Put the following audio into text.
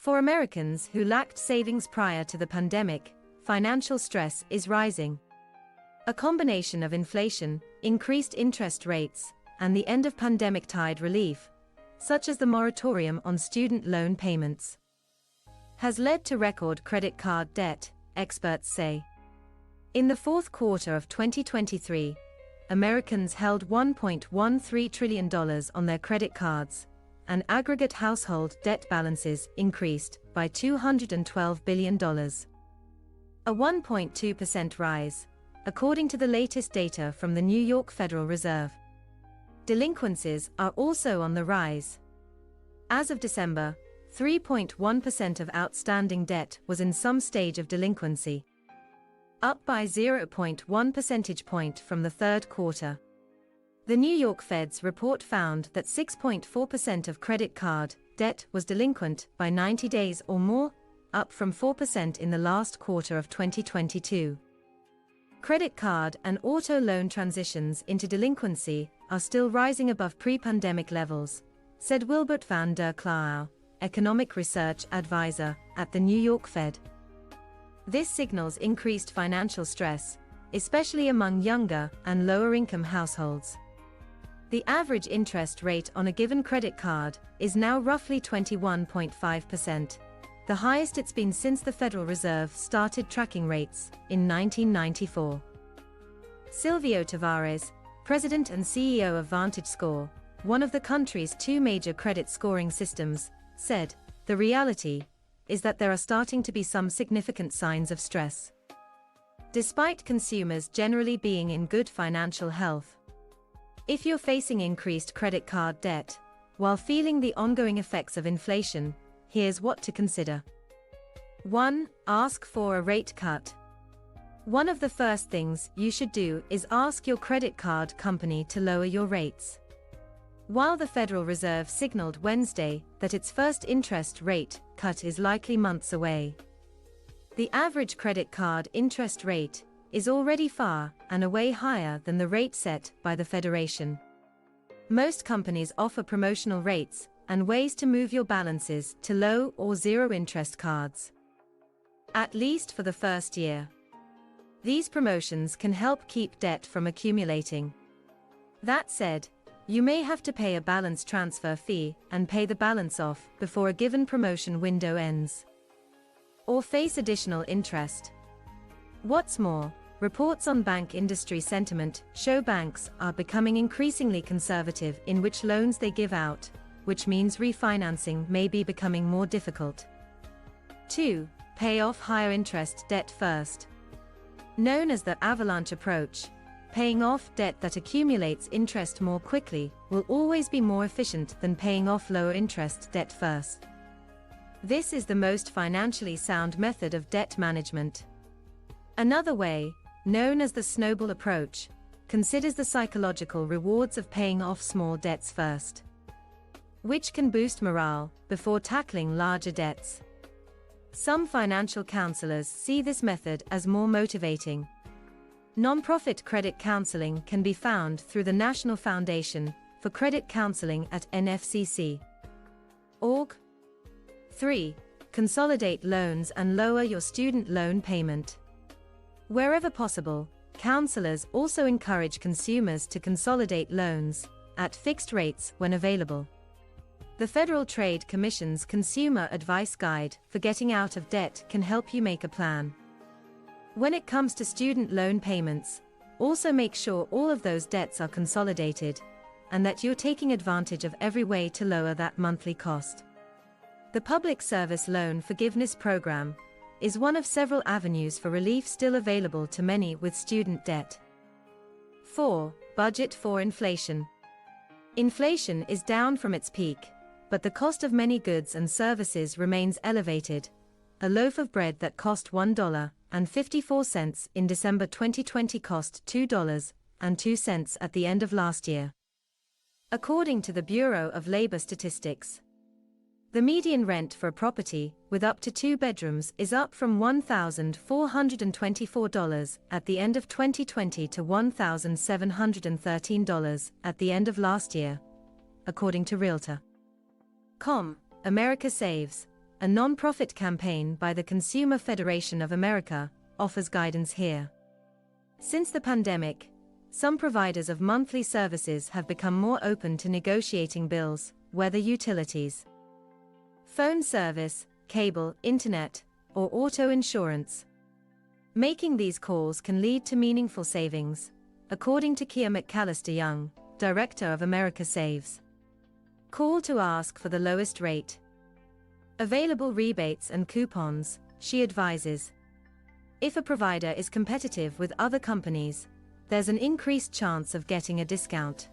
For Americans who lacked savings prior to the pandemic, financial stress is rising. A combination of inflation, increased interest rates, and the end of pandemic-tied relief, such as the moratorium on student loan payments, has led to record credit card debt, experts say. In the fourth quarter of 2023, Americans held $1.13 trillion on their credit cards, and aggregate household debt balances increased by $212 billion. A 1.2% rise, according to the latest data from the New York Federal Reserve. Delinquencies are also on the rise. As of December, 3.1% of outstanding debt was in some stage of delinquency, up by 0.1 percentage point from the third quarter. The New York Fed's report found that 6.4% of credit card debt was delinquent by 90 days or more, up from 4% in the last quarter of 2022. Credit card and auto loan transitions into delinquency are still rising above pre-pandemic levels, said Wilbert van der Klaauw, economic research advisor at the New York Fed. This signals increased financial stress, especially among younger and lower-income households. The average interest rate on a given credit card is now roughly 21.5%, the highest it's been since the Federal Reserve started tracking rates in 1994. 𝐋𝐈𝐊𝐄 Tavares, president and CEO of VantageScore, one of the country's two major credit scoring systems, said, "The reality is that there are starting to be some significant signs of stress. Despite consumers generally being in good financial health, if you're facing increased credit card debt, while feeling the ongoing effects of inflation, here's what to consider. 1. Ask for a rate cut. One of the first things you should do is ask your credit card company to lower your rates. While the Federal Reserve signaled Wednesday that its first interest rate cut is likely months away, the average credit card interest rate is already far and away higher than the rate set by the Federation. Most companies offer promotional rates and ways to move your balances to low or zero interest cards, at least for the first year. These promotions can help keep debt from accumulating. That said, you may have to pay a balance transfer fee and pay the balance off before a given promotion window ends, or face additional interest. What's more, reports on bank industry sentiment show banks are becoming increasingly conservative in which loans they give out, which means refinancing may be becoming more difficult. 2. Pay off higher interest debt first. Known as the avalanche approach, paying off debt that accumulates interest more quickly will always be more efficient than paying off lower interest debt first. This is the most financially sound method of debt management. Another way, known as the snowball approach, considers the psychological rewards of paying off small debts first, which can boost morale before tackling larger debts. Some financial counselors see this method as more motivating. Nonprofit credit counseling can be found through the National Foundation for Credit Counseling at nfcc.org. 3. Consolidate loans and lower your student loan payment. Wherever possible, counselors also encourage consumers to consolidate loans at fixed rates when available. The Federal Trade Commission's Consumer Advice Guide for Getting Out of Debt can help you make a plan. When it comes to student loan payments, also make sure all of those debts are consolidated, and that you're taking advantage of every way to lower that monthly cost. The Public Service Loan Forgiveness Program is one of several avenues for relief still available to many with student debt. 4. Budget for inflation. Inflation is down from its peak, but the cost of many goods and services remains elevated. A loaf of bread that cost $1.54 in December 2020 cost $2.02 at the end of last year, according to the Bureau of Labor Statistics. The median rent for a property with up to 2 bedrooms is up from $1,424 at the end of 2020 to $1,713 at the end of last year, according to Realtor.com. America Saves, a non-profit campaign by the Consumer Federation of America, offers guidance here. Since the pandemic, some providers of monthly services have become more open to negotiating bills, whether utilities, phone service, cable, internet, or auto insurance. Making these calls can lead to meaningful savings, according to 𝐋𝐈𝐊𝐄, Director of America Saves. Call to ask for the lowest rate. Available rebates and coupons, she advises. If a provider is competitive with other companies, there's an increased chance of getting a discount.